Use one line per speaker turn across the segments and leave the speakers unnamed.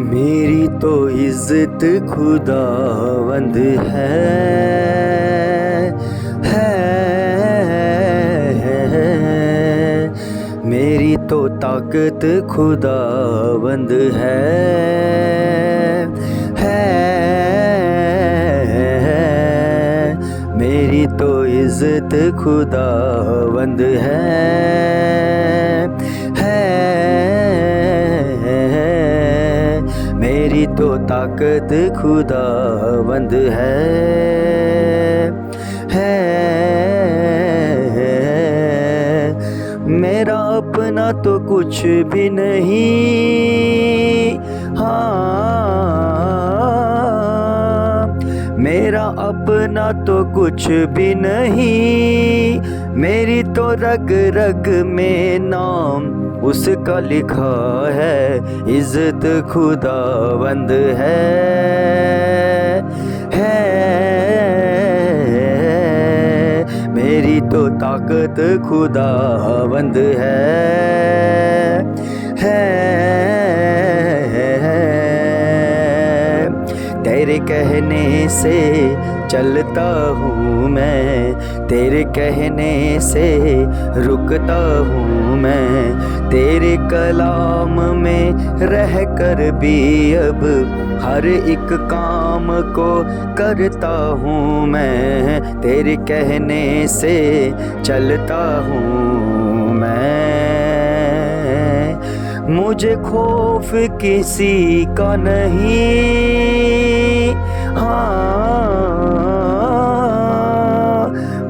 मेरी तो इज्जत खुदावंद है। मेरी तो ताकत खुदावंद है। मेरी तो इज्जत खुदावंद है। मेरी तो ताकत खुदावंद है। मेरा अपना तो कुछ भी नहीं, हाँ, मेरा अपना तो कुछ भी नहीं। मेरी तो रग रग में नाम उसका लिखा है। इज्जत खुदावंद है। मेरी तो ताकत खुदावंद है। तेरे कहने से चलता हूँ मैं, तेरे कहने से रुकता हूँ मैं। तेरे कलाम में रह कर भी अब हर एक काम को करता हूँ मैं। तेरे कहने से चलता हूँ मैं। मुझे खौफ किसी का नहीं, हाँ,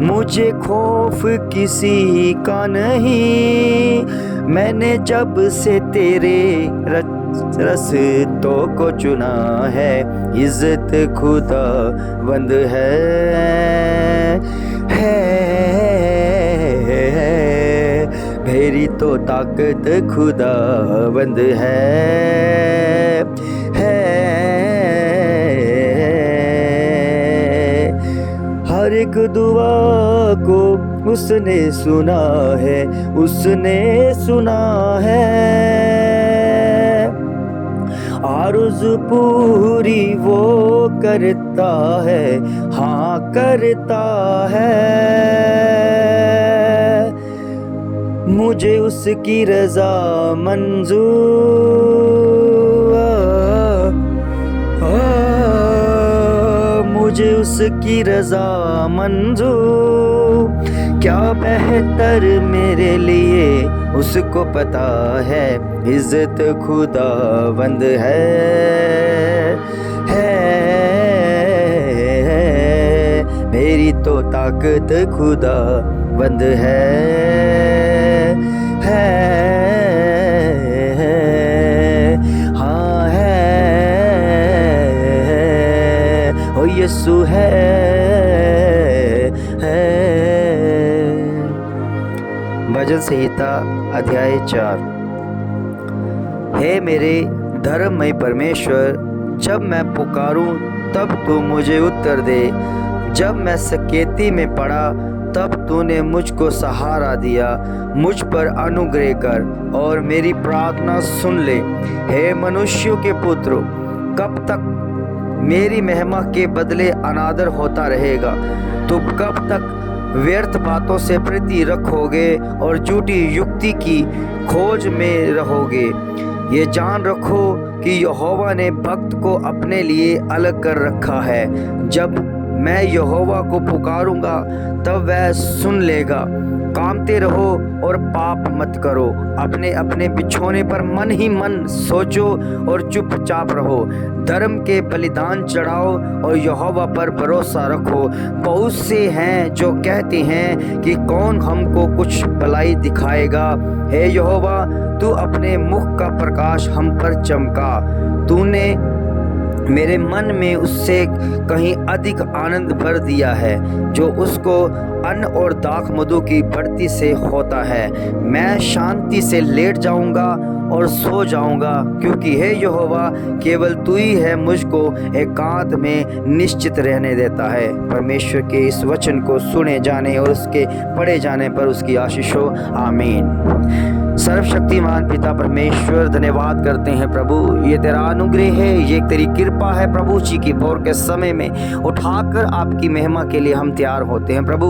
मुझे खौफ किसी का नहीं। मैंने जब से तेरे रस्तों को चुना है। इज्जत खुदावंद है। मेरी तो ताकत खुदावंद है। हर एक दुआ को उसने सुना है, उसने सुना है। आरज़ू पूरी वो करता है, हाँ करता है। मुझे उसकी रज़ा मंजूर, मुझे उसकी रज़ा मंजूर। क्या बेहतर मेरे लिए उसको पता है। इज्जत खुदावंद है। मेरी तो ताकत खुदावंद है। हाँ है, ओ यीशु है। भजन संहिता अध्याय 4। हे मेरे धर्ममय परमेश्वर, जब मैं पुकारूं तब तू मुझे उत्तर दे। जब मैं सकेती में पड़ा तब तूने मुझको सहारा दिया। मुझ पर अनुग्रह कर और मेरी प्रार्थना सुन ले। हे मनुष्यों के पुत्रों, कब तक मेरी महिमा के बदले अनादर होता रहेगा? तुम कब तक व्यर्थ बातों से प्रीति रखोगे और झूठी युक्ति की खोज में रहोगे? ये जान रखो कि यहोवा ने भक्त को अपने लिए अलग कर रखा है। जब मैं यहोवा को पुकारूंगा तब वह सुन लेगा। कामते रहो और पाप मत करो। अपने अपने बिछौने पर मन ही मन सोचो और चुपचाप रहो। धर्म के बलिदान चढ़ाओ और यहोवा पर भरोसा रखो। बहुत से हैं जो कहते हैं कि कौन हमको कुछ भलाई दिखाएगा। हे यहोवा, तू अपने मुख का प्रकाश हम पर चमका। तूने मेरे मन में उससे कहीं अधिक आनंद भर दिया है, जो उसको अन्न और दाख मधु की बढ़ती से होता है। मैं शांति से लेट जाऊंगा और सो जाऊंगा, क्योंकि हे यहोवा, केवल तू ही है मुझको एकांत में निश्चित रहने देता है। परमेश्वर के इस वचन को सुने जाने और उसके पढ़े जाने पर उसकी आशीष हो। आमीन। सर्वशक्तिमान पिता परमेश्वर, धन्यवाद करते हैं प्रभु, ये तेरा अनुग्रह है, ये तेरी कृपा है प्रभु जी की भोर के समय में उठाकर आपकी महिमा के लिए हम तैयार होते हैं प्रभु।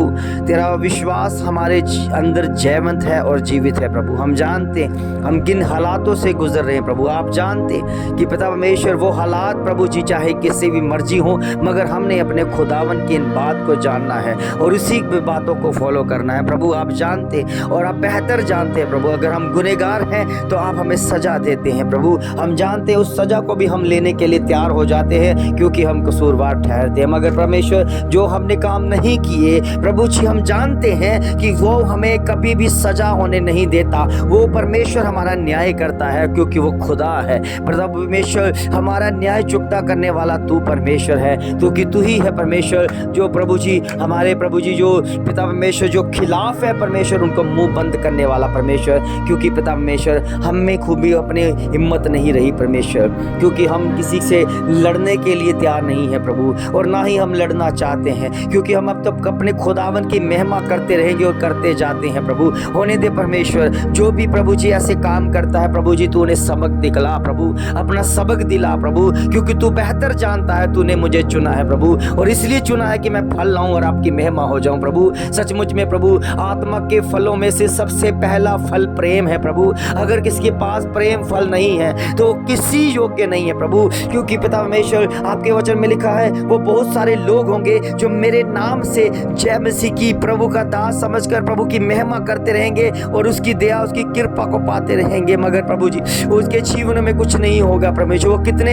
तेरा विश्वास हमारे अंदर जयवंत है और जीवित है प्रभु। हम जानते हम किन हालातों से गुजर रहे हैं प्रभु। आप जानते कि पिता परमेश्वर वो हालात प्रभु जी चाहे किसी भी मर्जी हो, मगर हमने अपने खुदावन की इन बात को जानना है और उसी बातों को फॉलो करना है प्रभु। आप जानते और आप बेहतर जानते हैं प्रभु, अगर हम गुनहगार हैं तो आप हमें सजा देते हैं प्रभु। हम जानते हैं उस सजा को भी हम लेने के लिए तैयार हो जाते हैं, क्योंकि हम कसूरवार ठहरते हैं। मगर परमेश्वर, जो हमने काम नहीं किए प्रभु जी, हम जानते हैं कि वो हमें कभी भी सजा होने नहीं देता। वो परमेश्वर हमारा न्याय करता है, क्योंकि वो खुदा है। प्रभु परमेश्वर, हमारा न्याय चुकता करने वाला तू परमेश्वर है, क्योंकि तू ही है परमेश्वर जो प्रभु जी हमारे प्रभु जी जो पिता परमेश्वर जो खिलाफ है परमेश्वर, उनको मुंह बंद करने वाला परमेश्वर। क्योंकि पिता परमेश्वर, हम में खूबी अपने हिम्मत नहीं रही परमेश्वर, क्योंकि हम किसी से लड़ने के लिए तैयार नहीं है प्रभु, और ना ही हम लड़ना चाहते हैं, क्योंकि हम अब तक अपने खुदावन की महिमा करते रहेंगे और करते जाते हैं प्रभु। होने दे परमेश्वर, जो भी प्रभु जी ऐसे काम करता है प्रभु जी, तू उन्हें सबक दिखला प्रभु, अपना सबक दिला प्रभु, क्योंकि तू बेहतर जानता है। तूने मुझे चुना है प्रभु, और इसलिए चुना है कि मैं फल लाऊं और आपकी महिमा हो जाऊं प्रभु। सचमुच में प्रभु, आत्मा के फलों में से सबसे पहला फल प्रेम है प्रभु। अगर किसी के पास प्रेम फल नहीं है तो किसी योग्य नहीं है प्रभु, क्योंकि पिता परमेश्वर, आपके वचन में लिखा है वो बहुत सारे लोग होंगे जो मेरे नाम से जय मसीह की प्रभु का दास समझकर प्रभु की महिमा करते रहेंगे और उसकी दया उसकी कृपा को पाते रहेंगे, मगर प्रभु जी उसके जीवन में कुछ नहीं होगा परमेश्वर। वो कितने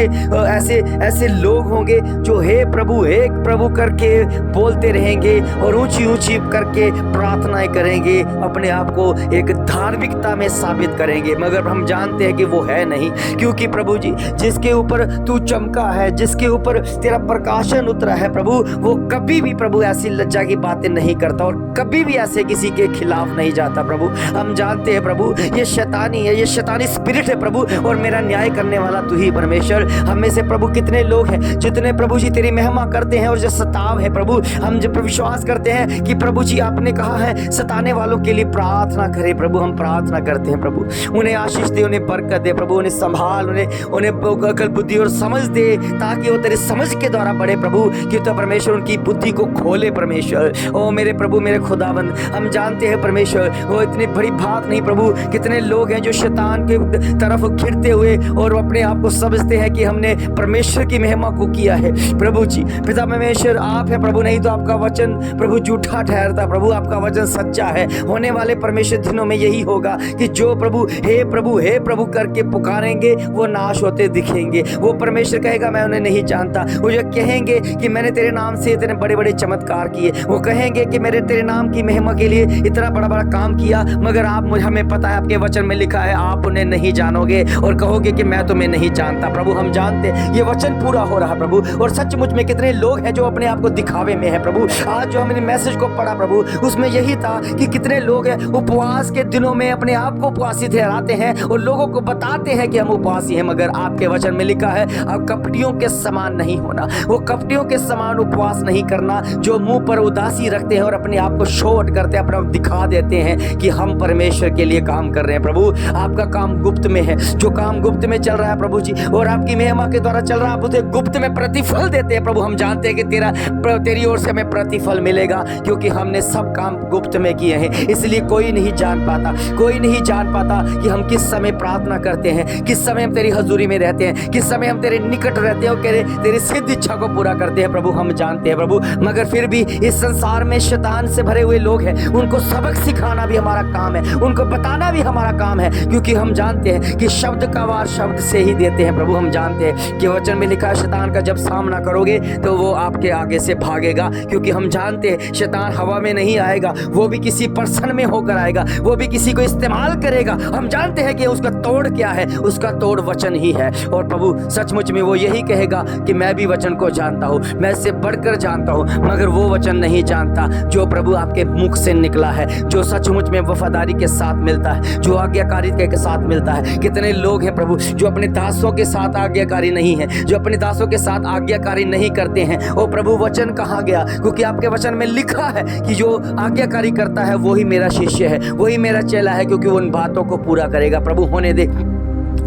ऐसे लोग होंगे जो हे प्रभु करके बोलते रहेंगे और ऊंची ऊंची करके प्रार्थनाएं करेंगे, अपने आप को एक धार्मिकता में साबित करेंगे, मगर हम जानते हैं कि वो है नहीं। क्योंकि प्रभु जी, जिसके ऊपर तू चमका है, जिसके ऊपर तेरा प्रकाशन उतरा है प्रभु, वो कभी भी प्रभु ऐसी लज्जा की बातें नहीं करता और कभी भी ऐसे किसी के खिलाफ नहीं जाता प्रभु। हम जानते हैं प्रभु, ये शैतानी है, ये शैतानी स्पिरिट है प्रभु, और मेरा न्याय करने वाला तू ही परमेश्वर। हम में से प्रभु कितने लोग हैं जितने प्रभु जी तेरी महिमा करते हैं और जो सताव है प्रभु, हम जब विश्वास करते हैं कि प्रभु जी आपने कहा है सताने वालों के लिए प्रार्थना करें प्रभु। हम प्रार्थना करते हैं प्रभु, उन्हें आशीष दे, उन्हें बरकत दे प्रभु, उन्हें संभाल, उन्हें अकल बुद्धि और समझ दे, ताकि वो तेरे समझ के द्वारा बढ़े प्रभु, कि तो परमेश्वर उनकी बुद्धि को खोले परमेश्वर। ओ मेरे प्रभु, मेरे खुदाबंद, हम जानते हैं परमेश्वर वो इतनी बड़ी बात नहीं प्रभु। कितने लोग हैं जो शैतान के तरफ घिरते हुए और अपने आप को समझते हैं कि हमने परमेश्वर की महिमा को किया है प्रभु जी। पिता परमेश्वर आप है प्रभु, नहीं तो आपका वचन प्रभु झूठा ठहरता प्रभु, आपका वचन सच्चा है। होने वाले परमेश्वर दिनों में यही होगा कि जो प्रभु हे प्रभु करके पुकारेंगे वो नाश होते दिखेंगे। वो परमेश्वर कहेगा मैं उन्हें नहीं जानता। वो जो कहेंगे कि मैंने तेरे नाम से इतने बड़े बड़े चमत्कार किए, वो कहेंगे कि मेरे तेरे नाम की महिमा के लिए इतना बड़ा बड़ा काम किया, मगर हमें पता है आपके वचन में लिखा है आप उन्हें नहीं जानोगे और कहोगे कि मैं तुम्हें नहीं जानता। प्रभु हम जानते ये वचन पूरा हो रहा है प्रभु। और सचमुच में कितने लोग हैं जो अपने आप को दिखावे में है प्रभु। आज जो हमने मैसेज को पढ़ा प्रभु उसमें यही था कि कितने लोग हैं उपवास के दिनों में अपने आप को उपवासी ठहराते हैं और लोगों को बताते हैं कि हम उपवासी हैं, मगर आपके वचन में लिखा है अब कपटियों के समान नहीं होना। वो कपटियों के समान उपवास नहीं करना जो मुंह पर उदासी रखते हैं और अपने आप को शो आउट करते हैं, अपना दिखा देते हैं कि हम परमेश्वर के लिए काम कर रहे हैं। प्रभु आपका काम गुप्त में है, जो काम गुप्त में चल रहा है प्रभु जी और आपकी महिमा के द्वारा चल रहा है, आप उसे गुप्त में प्रतिफल देते हैं प्रभु। हम जानते हैं कि तेरी ओर से हमें प्रतिफल मिलेगा क्योंकि हमने सब काम गुप्त में किए हैं। इसलिए कोई नहीं जान पाता कि हम किस समय प्रार्थना करते हैं, किस समय हम तेरी हजूरी में रहते हैं, किस समय हम तेरे निकट रहते हैं और तेरी सिद्ध इच्छा को पूरा करते हैं प्रभु। हम जानते हैं प्रभु, मगर फिर भी इस संसार में शैतान से भरे हुए लोग हैं, उनको सबक सिखाना भी हमारा काम है, उनको बताना भी हमारा काम है, क्योंकि हम जानते हैं कि शब्द का वार शब्द से ही देते हैं प्रभु। हम जानते हैं कि वचन में लिखा है शैतान का जब सामना करोगे तो वो आपके आगे से भागेगा, क्योंकि हम जानते हैं शैतान हवा में नहीं आएगा, वो भी किसी पर्सन में होकर आएगा, वो भी किसी को इस्तेमाल करेगा। हम जानते हैं कि उसका तोड़ क्या है, उसका तोड़ वचन ही है। और प्रभु सचमुच में वो यही कहेगा कि मैं भी वचन को जानता हूँ, मैं इससे बढ़कर जानता हूँ, मगर वो वचन नहीं जानता जो प्रभु आपके मुख से निकला है, जो सचमुच में वफादारी के साथ मिलता है, जो आज्ञाकारिता के साथ मिलता है। कितने लोग हैं प्रभु जो अपने दासों के साथ आज्ञाकारी नहीं है, जो अपने दासों के साथ आज्ञाकारी नहीं करते हैं। ओ प्रभु वचन कहाँ गया? क्योंकि आपके वचन में लिखा है कि जो आज्ञाकारी करता है वही मेरा शिष्य है, वही मेरा चेला है, क्योंकि वो उन बातों को पूरा करेगा। प्रभु होने दे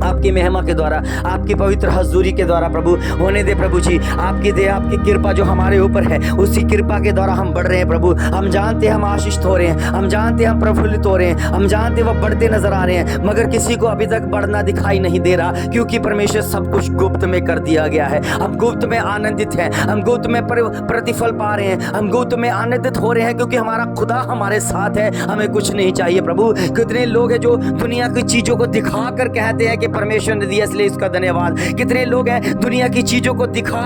आपकी महिमा के द्वारा, आपकी पवित्र हजूरी के द्वारा प्रभु होने दे प्रभु जी। आपकी दे आपकी कृपा जो हमारे ऊपर है, उसी कृपा के द्वारा हम बढ़ रहे हैं प्रभु। हम जानते हैं हम आशीषित हो रहे हैं, हम जानते हैं हम प्रफुल्लित हो रहे हैं, हम जानते हैं वह बढ़ते नजर आ रहे हैं, मगर किसी को अभी तक बढ़ना दिखाई नहीं दे रहा, क्योंकि परमेश्वर सब कुछ गुप्त में कर दिया गया है। हम गुप्त में आनंदित हैं, हम गुप्त में प्रतिफल पा रहे हैं, हम गुप्त में आनंदित हो रहे हैं, क्योंकि हमारा खुदा हमारे साथ है, हमें कुछ नहीं चाहिए प्रभु। कितने लोग हैं जो दुनिया की चीजों को दिखा कर कहते हैं कि परमेश्वर ने दिया इसलिए इसका धन्यवाद। कितने लोग हैं दुनिया की चीजों को दिखा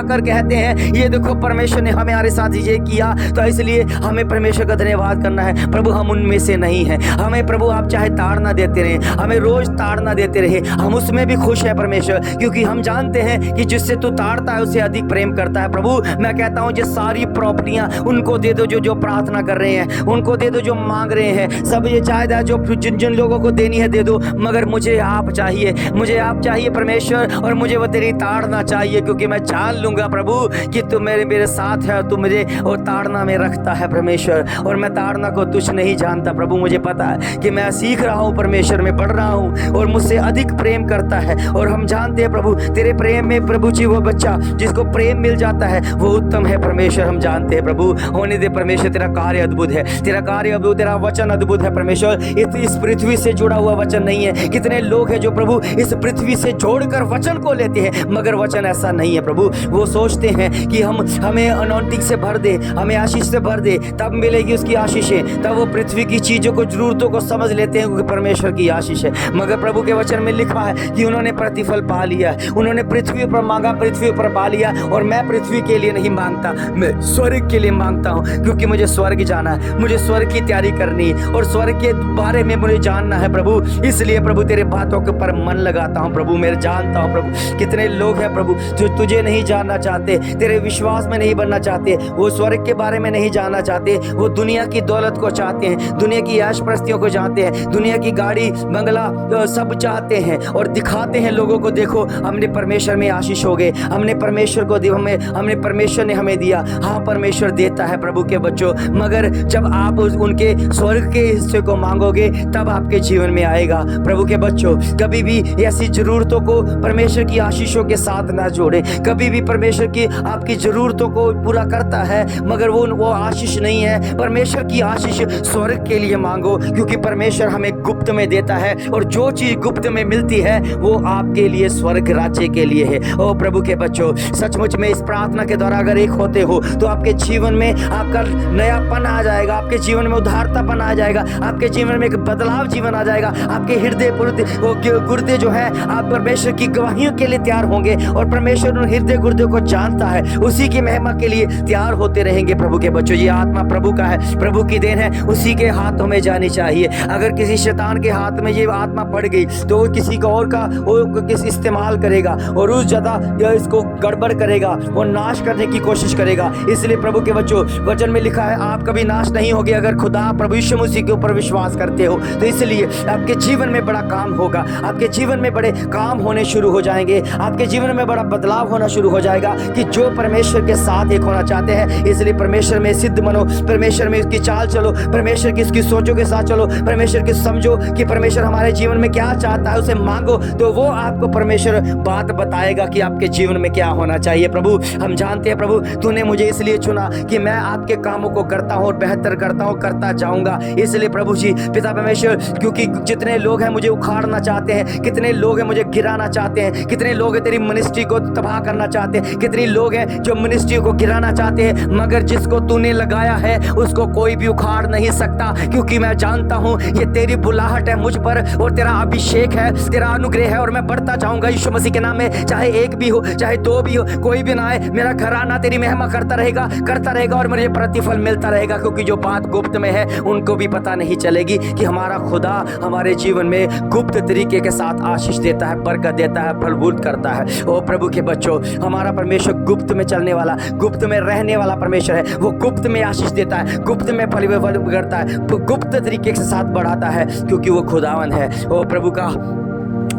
कर कहते हैं ये देखो परमेश्वर ने हमारे साथ ये किया तो इसलिए हमें परमेश्वर का धन्यवाद करना है। प्रभु हम उनमें से नहीं हैं। हमें प्रभु आप चाहे ताड़ना देते रहे, हमें रोज ताड़ना देते रहे, हम उसमें भी खुश है परमेश्वर, क्योंकि हम जानते हैं कि जिससे तू ताड़ता है उसे अधिक प्रेम करता है। प्रभु मैं कहता हूँ ये सारी प्रॉपर्टियां उनको दे दो जो प्रार्थना कर रहे हैं, उनको दे दो जो मांग रहे हैं, सब ये जायदाद जो जिन लोगों को देनी है दे दो, मगर मुझे आप चाहिए, मुझे आप चाहिए परमेश्वर, और मुझे वो तेरी ताड़ना चाहिए, क्योंकि मैं जान लूंगा प्रभु कि तू मेरे साथ है और तू मुझे वो ताड़ना में रखता है परमेश्वर। और मैं ताड़ना को तुझ नहीं जानता प्रभु, मुझे पता है कि मैं सीख रहा हूँ परमेश्वर में, बढ़ रहा हूँ और मुझसे अधिक प्रेम करता है। और हम जानते हैं प्रभु तेरे प्रेम में प्रभु जी वो बच्चा जिसको प्रेम मिल जाता है वो उत्तम है परमेश्वर। हम जानते हैं प्रभु होने दे परमेश्वर, तेरा कार्य अद्भुत है, तेरा कार्य अद्भुत, तेरा वचन अद्भुत है परमेश्वर। इस पृथ्वी से जुड़ा हुआ वचन नहीं है। कितने लोग हैं जो प्रभु इस पृथ्वी से जोड़कर वचन को लेते हैं, मगर वचन ऐसा नहीं है प्रभु। वो सोचते हैं कि हमें अनॉइंटिंग से भर दे, हमें आशीष से भर दे, तब मिलेगी उसकी आशीषें, तब वो पृथ्वी की चीजों को जरूरतों को समझ लेते हैं क्योंकि परमेश्वर की आशीष है। मगर प्रभु के वचन में लिखा है कि उन्होंने प्रतिफल पा लिया है, उन्होंने पृथ्वी पर मांगा, पृथ्वी पर पा लिया। और मैं पृथ्वी के लिए नहीं मांगता, मैं स्वर्ग के लिए मांगता हूँ, क्योंकि मुझे स्वर्ग जाना है, मुझे स्वर्ग की तैयारी करनी है और स्वर्ग के बारे में मुझे जानना है प्रभु। इसलिए प्रभु तेरे बातों के ऊपर मन लगाता हूँ प्रभु, मैं जानता हूँ प्रभु कितने लोग हैं प्रभु जो तुझे नहीं जानना चाहते, तेरे विश्वास में नहीं बनना चाहते, वो स्वर्ग के बारे में नहीं जानना चाहते, वो दुनिया की दौलत को चाहते हैं, दुनिया की ऐश प्रस्तियों को चाहते हैं, दुनिया की गाड़ी बंगला सब चाहते हैं और दिखाते हैं लोगों को, देखो हमने परमेश्वर में आशीष हो गए, हमने परमेश्वर को दिया, हमने परमेश्वर ने हमें दिया। हाँ परमेश्वर देता है प्रभु के बच्चों, मगर जब आप उनके स्वर्ग के हिस्से को मांगोगे तब आपके जीवन में आएगा। प्रभु के बच्चों कभी भी ऐसी ज़रूरतों को परमेश्वर की आशीषों के साथ ना जोड़े। कभी भी परमेश्वर की आपकी ज़रूरतों को पूरा करता है मगर वो आशीष नहीं है। परमेश्वर की आशीष स्वर्ग के लिए मांगो, क्योंकि परमेश्वर हमें गुप्त में देता है और जो चीज़ गुप्त में मिलती है वो आपके लिए स्वर्ग राज्य के लिए है। ओ प्रभु के बच्चों, सचमुच में इस प्रार्थना के द्वारा अगर एक होते हो तो आपके जीवन में आपका नयापन आ जाएगा, आपके जीवन में उदारतापन आ जाएगा, आपके जीवन में एक बदलाव जीवन आ जाएगा। आपके हृदय गुर्दे जो है आप परमेश्वर की गवाहियों के लिए तैयार होंगे और परमेश्वर उन हृदय गुर्दे को जानता है, उसी की महिमा के लिए तैयार होते रहेंगे। प्रभु के बच्चों, ये आत्मा प्रभु का है, प्रभु की देन है, उसी के हाथों में जानी चाहिए। अगर किसी शैतान के हाथ में ये आत्मा पड़ गई तो वो किसी का और का वो किस इस्तेमाल करेगा और उस ज़्यादा इसको गड़बड़ करेगा, वो नाश करने की कोशिश करेगा। इसलिए प्रभु के बच्चों, वचन में लिखा है आप कभी नाश नहीं होगे अगर खुदा प्रभु यीशु मसीह के ऊपर विश्वास करते हो। तो इसलिए आपके जीवन में बड़ा काम होगा, आपके जीवन में बड़े काम होने शुरू हो जाएंगे, आपके जीवन में बड़ा बदलाव होना शुरू हो जाएगा कि जो परमेश्वर के साथ एक होना चाहते हैं। इसलिए परमेश्वर में सिद्ध बनो, परमेश्वर में उसकी चाल चलो, परमेश्वर की उसकी सोचों के साथ चलो, परमेश्वर की समझो कि परमेश्वर हमारे जीवन में क्या चाहता है, उसे मांगो तो वो आपको परमेश्वर बात बताएगा कि आपके जीवन में क्या होना चाहिए। प्रभु हम जानते हैं प्रभु तूने मुझे इसलिए चुना कि मैं आपके कामों को करता हूँ और बेहतर करता हूँ, करता जाऊंगा। इसलिए प्रभु जी पिता परमेश्वर, क्योंकि जितने लोग हैं मुझे उखाड़ना चाहते हैं, कितने लोग हैं मुझे गिराना चाहते हैं, कितने लोग हैं तेरी मिनिस्ट्री को तबाह करना चाहते हैं, कितने लोग हैं जो मिनिस्ट्री को गिराना चाहते हैं, मगर जिसको तूने लगाया है उसको कोई भी उखाड़ नहीं सकता, क्योंकि मैं जानता हूँ ये तेरी बुलाहट है मुझ पर और तेरा अभिषेक है, तेरा अनुग्रह है और मैं बढ़ता जाऊंगा यीशु मसीह के नाम में। चाहे एक भी हो, चाहे दो भी हो, कोई भी ना आए, मेरा घराना तेरी महिमा करता रहेगा और मुझे प्रतिफल मिलता रहेगा, क्योंकि जो बात गुप्त में है उनको भी पता नहीं चलेगी कि हमारा खुदा हमारे जीवन में गुप्त तरीके के साथ आशीष देता है, बरकत देता है, फलभूत करता है। ओ प्रभु के बच्चों, हमारा परमेश्वर गुप्त में चलने वाला, गुप्त में रहने वाला परमेश्वर है। वो गुप्त में आशीष देता है, गुप्त में फल करता है, गुप्त तरीके के साथ बढ़ाता है, क्योंकि वो खुदावन है। ओ प्रभु का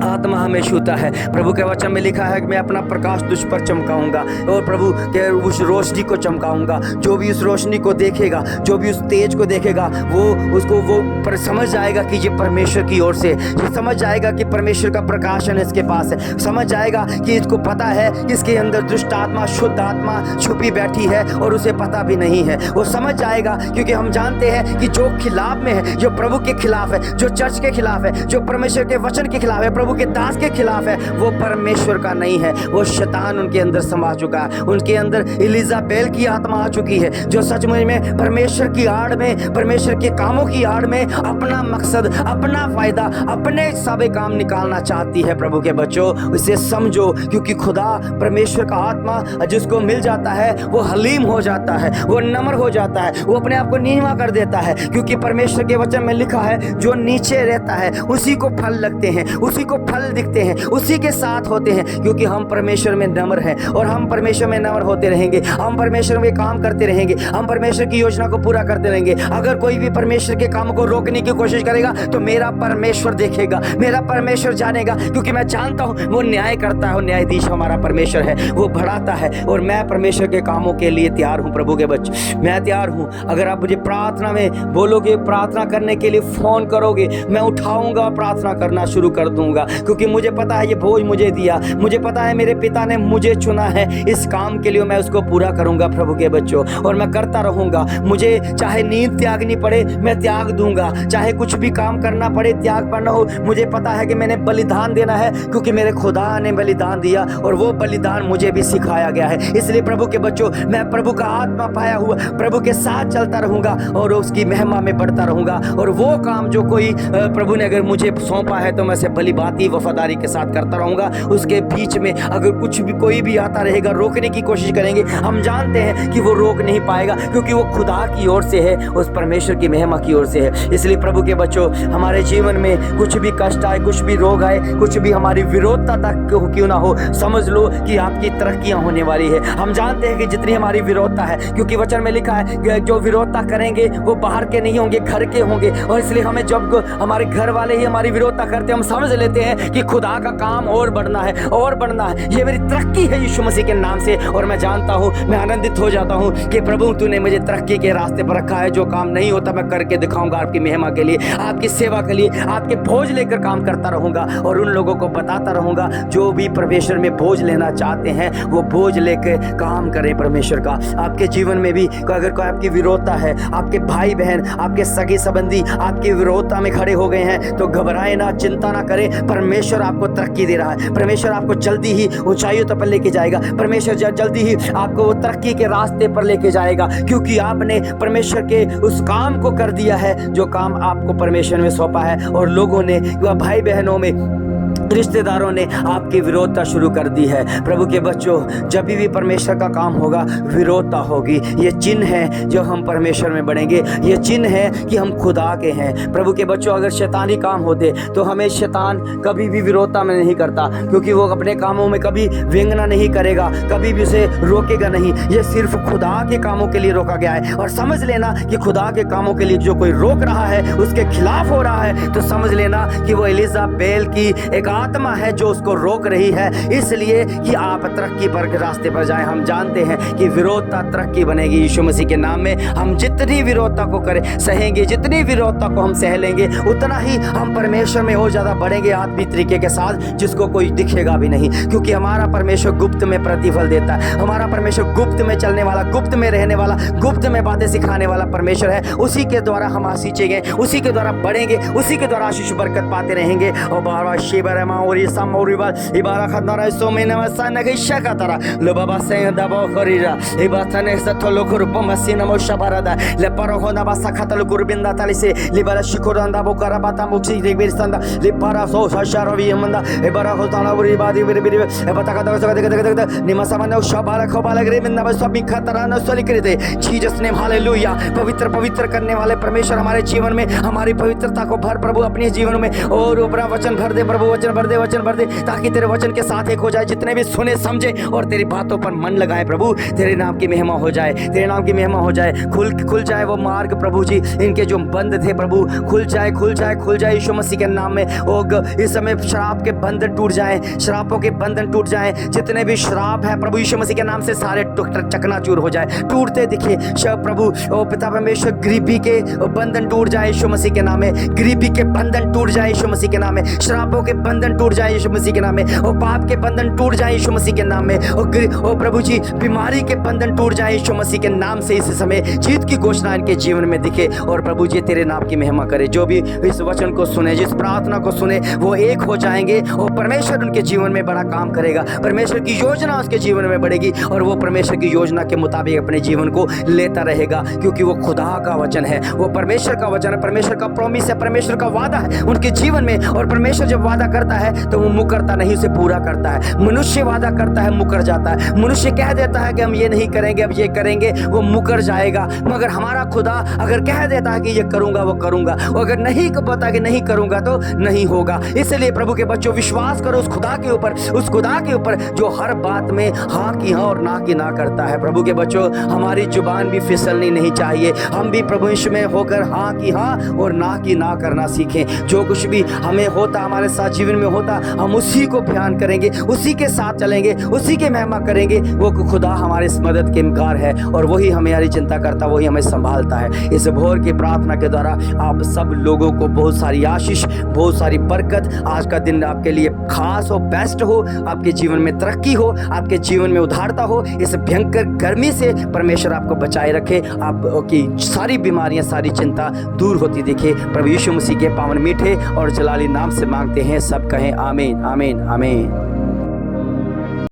आत्मा हमें छूता है। प्रभु के वचन में लिखा है कि मैं अपना प्रकाश तुझ पर चमकाऊंगा और प्रभु के उस रोशनी को चमकाऊंगा। जो भी उस रोशनी को देखेगा, जो भी उस तेज को देखेगा, वो उसको वो पर समझ जाएगा कि ये परमेश्वर की ओर से, ये समझ जाएगा कि परमेश्वर का प्रकाशन इसके पास है, समझ जाएगा कि इसको पता है कि इसके अंदर दुष्ट आत्मा, शुद्ध आत्मा छुपी बैठी है और उसे पता भी नहीं है। वो समझ जाएगा, क्योंकि हम जानते हैं कि जो खिलाफ में है, जो प्रभु के खिलाफ है, जो चर्च के खिलाफ है, जो परमेश्वर के वचन के खिलाफ है, प्रभु के दास के खिलाफ है, वो परमेश्वर का नहीं है। वो शैतान उनके अंदर समा चुका है, उनके अंदर इलिजाबेल की आत्मा आ चुकी है, जो सचमुच में परमेश्वर की आड़ में, परमेश्वर के कामों की आड़ में अपना मकसद, अपना फायदा, अपने सारे काम निकालना चाहती है। प्रभु के बच्चों, इसे समझो, क्योंकि खुदा परमेश्वर का आत्मा जिसको मिल जाता है वो हलीम हो जाता है, वो नम्र हो जाता है, वो अपने आप को नीवा कर देता है, क्योंकि परमेश्वर के वचन में लिखा है जो नीचे रहता है उसी को फल लगते हैं, उसी को फल दिखते हैं, उसी के साथ होते हैं, क्योंकि हम परमेश्वर में नम्र हैं और हम परमेश्वर में नम्र होते रहेंगे, हम परमेश्वर में काम करते रहेंगे, हम परमेश्वर की योजना को पूरा करते रहेंगे। अगर कोई भी परमेश्वर के काम को रोकने की कोशिश करेगा तो मेरा परमेश्वर देखेगा, मेरा परमेश्वर जानेगा, क्योंकि मैं जानता हूं वो न्याय करता है, वो न्यायाधीश हमारा परमेश्वर है, वो बढ़ाता है और मैं परमेश्वर के कामों के लिए तैयार हूं। प्रभु के बच्चे, मैं तैयार हूं। अगर आप मुझे प्रार्थना में बोलोगे, प्रार्थना करने के लिए फोन करोगे, मैं उठाऊंगा, प्रार्थना करना शुरू कर दूंगा, क्योंकि मुझे पता है ये बोझ मुझे दिया, मुझे पता है मेरे पिता ने मुझे चुना है इस काम के लिए, मैं उसको पूरा करूंगा प्रभु के बच्चों, और मैं करता रहूंगा। मुझे चाहे नींद त्यागनी पड़े मैं त्याग दूंगा, चाहे कुछ भी काम करना पड़े त्याग करना हो, मुझे पता है कि मैंने बलिदान देना है, क्योंकि मेरे खुदा ने बलिदान दिया और वो बलिदान मुझे भी सिखाया गया है। इसलिए प्रभु के बच्चों, मैं प्रभु का आत्मा पाया हुआ प्रभु के साथ चलता रहूंगा और उसकी महिमा में बढ़ता रहूंगा, और वो काम जो कोई प्रभु ने अगर मुझे सौंपा है तो मैं से भली बाती वफादारी के साथ करता रहूंगा। उसके बीच में अगर कुछ भी कोई भी आता रहेगा, रोकने की कोशिश करेंगे, हम जानते हैं कि वो रोक नहीं पाएगा, क्योंकि वो खुदा की ओर से है, उस परमेश्वर की महिमा की ओर से है। इसलिए प्रभु के बच्चों, हमारे जीवन में कुछ भी कष्ट आए, कुछ भी रोग आए, कुछ भी हमारी विरोधता तक क्यों ना हो, समझ लो कि आपकी तरक्कियां होने वाली है। हम जानते हैं कि जितनी हमारी विरोधता है, क्योंकि वचन में लिखा है कि जो विरोधता करेंगे वो बाहर के नहीं होंगे, घर के होंगे, और इसलिए हमें जब हमारे घर वाले ही हमारी विरोधता करते हैं, हम समझ लेते
जानते हैं कि खुदा का काम और बढ़ना है और बढ़ना है। ये मेरी तरक्की है यीशु मसीह के नाम से। और मैं जानता हूँ, मैं आनंदित हो जाता हूँ कि प्रभु तूने मुझे तरक्की के रास्ते पर रखा है। जो काम नहीं होता मैं करके दिखाऊंगा आपकी महिमा के लिए, आपकी सेवा के लिए, आपके बोझ लेकर काम करता रहूंगा और उन लोगों को बताता रहूंगा जो भी परमेश्वर में बोझ लेना चाहते हैं वो बोझ लेकर काम करें परमेश्वर का। आपके जीवन में भी अगर कोई आपकी विरोधता है, आपके भाई बहन, आपके सगे संबंधी आपकी विरोधता में खड़े हो गए हैं, तो घबराए ना, चिंता ना करें। परमेश्वर आपको तरक्की दे रहा है। परमेश्वर आपको जल्दी ही ऊंचाइयों तक पर लेके जाएगा। परमेश्वर जल्दी ही आपको वो तरक्की के रास्ते पर लेके जाएगा, क्योंकि आपने परमेश्वर के उस काम को कर दिया है जो काम आपको परमेश्वर ने सौंपा है। और लोगों ने, भाई बहनों में, रिश्तेदारों ने आपकी विरोधता शुरू कर दी है। प्रभु के बच्चों, जब भी परमेश्वर का काम होगा विरोधता होगी। ये चिन्ह है जो हम परमेश्वर में बढ़ेंगे, ये चिन्ह है कि हम खुदा के हैं। प्रभु के बच्चों, अगर शैतानी काम होते तो हमें शैतान कभी भी विरोधता में नहीं करता, क्योंकि वो अपने कामों में कभी व्यंगना नहीं करेगा, कभी भी उसे रोकेगा नहीं। ये सिर्फ खुदा के कामों के लिए रोका गया है। और समझ लेना कि खुदा के कामों के लिए जो कोई रोक रहा है, उसके खिलाफ हो रहा है, तो समझ लेना कि वो एलिजाबेल की एक आत्मा है जो उसको रोक रही है, इसलिए कि आप तरक्की पर के रास्ते पर जाएं। हम जानते हैं कि विरोधता तरक्की बनेगी यीशु मसीह के नाम में। हम जितनी विरोधता को करें सहेंगे, जितनी विरोधता को हम सह लेंगे, उतना ही हम परमेश्वर में और ज्यादा बढ़ेंगे आत्मिक तरीके के साथ, जिसको कोई दिखेगा भी नहीं। क्योंकि हमारा परमेश्वर गुप्त में प्रतिफल देता है। हमारा परमेश्वर गुप्त में चलने वाला, गुप्त में रहने वाला, गुप्त में बातें सिखाने वाला परमेश्वर है। उसी के द्वारा हम सींचेंगे, उसी के द्वारा बढ़ेंगे, उसी के द्वारा आशीष बरकत पाते रहेंगे। और बाबा शिवर और ये समोरिबल इबारा खतरा सोमेने मसाना के शकतरा लो बाबा से दबो खरीरा ए बातने सथलो गुरुप मसीना मो शबरदा ले परो होना बसा खतल गुरबिंदा तलिसे लिबरा शिकोरंदा बो कराबाता मुक्ति देबिरसंदा लिपारा सो शशरवी मंदा ए बारा होताना बुरी बादी बिर बिर ए बता का दग निमसमने शबारा खबाला ग्रेमिंदा बस सब खतरा न सोली करते। Jesus name hallelujah. पवित्र पवित्र करने वाले परमेश्वर हमारे जीवन में हमारी पवित्रता को भर प्रभु अपने जीवन में, और ऊपरा वचन भर दे प्रभु, वचन भर दे, वचन भर दे, ताकि तेरे वचन के साथ एक हो जाए। जितने भी सुने समझे और तेरी बातों पर मन लगाए प्रभु, तेरे नाम की महिमा हो जाए, तेरे नाम की महिमा हो जाए। खुल जाए वो मार्ग प्रभु जी, इनके जो बंद थे प्रभु, खुल जाए खुल जाए खुल जाए यीशु मसीह के नाम में। और इस समय शराब के बंधन टूट जाए, शराबों के बंधन टूट जाए। जितने भी शराब है प्रभु यीशु मसीह के नाम से सारे चकनाचूर हो जाए, टूटते दिखे प्रभु। ओ पिता परमेश्वर, गरीबी के बंधन टूट जाए यीशु मसीह के नाम में, गरीबी के बंधन टूट जाए यीशु मसीह के नाम में, शराबों के बंधन टूट जाए यीशु मसीह के नाम में, और पाप के बंधन टूट जाए यीशु मसीह के नाम में, और प्रभु जी बीमारी के बंधन टूट जाए यीशु मसीह के नाम से। इस समय जीत की घोषणा इनके जीवन में दिखे, और प्रभु जी तेरे नाम की महिमा करे। जो भी इस वचन को सुने, जिस प्रार्थना को सुने, वो एक हो जाएंगे और परमेश्वर उनके जीवन में बड़ा काम करेगा। परमेश्वर की योजना उसके जीवन में बढ़ेगी और वो परमेश्वर की योजना के मुताबिक अपने जीवन को लेता रहेगा, क्योंकि वो खुदा का वचन है, वो परमेश्वर का वचन है, परमेश्वर का प्रॉमिस है, परमेश्वर का वादा है उनके जीवन में। और परमेश्वर जब वादा करता है तो वो मुकरता नहीं, उसे पूरा करता है। मनुष्य वादा करता है, मुकर जाता है। मनुष्य कह देता है कि हम ये नहीं करेंगे, अब ये करेंगे, वो मुकर जाएगा। मगर हमारा खुदा अगर कह देता है कि ये करूंगा, वो करूंगा, अगर नहीं पता कि नहीं करूंगा तो नहीं होगा। इसलिए प्रभु के बच्चों, विश्वास करो उस खुदा के ऊपर, उस खुदा के ऊपर जो हर बात में हाँ की हाँ और ना की ना करता है। प्रभु के बच्चों, हमारी जुबान भी फिसलनी नहीं चाहिए। हम भी प्रभु यीशु में होकर हाँ की हाँ और ना की ना करना सीखें। जो कुछ भी हमें होता, हमारे साथ जीवन में होता, हम उसी को बयान करेंगे, उसी के साथ चलेंगे, उसी के महिमा करेंगे। वो खुदा हमारे इस मदद के इनकार है और वही हमारी चिंता करता, वही हमें संभालता है। इस भोर की प्रार्थना के द्वारा आप सब लोगों को बहुत सारी आशीष, बहुत सारी बरकत, आज का दिन आपके लिए खास हो, बेस्ट हो, आपके जीवन में तरक्की हो, आपके जीवन में उधारता हो। इस भयंकर गर्मी से परमेश्वर आपको बचाए रखे, आपकी सारी बीमारियां, सारी चिंता दूर होती दिखे। प्रभु यीशु मसीह के पावन मीठे और जलाली नाम से मांगते हैं, सब कहें आमीन आमीन आमीन।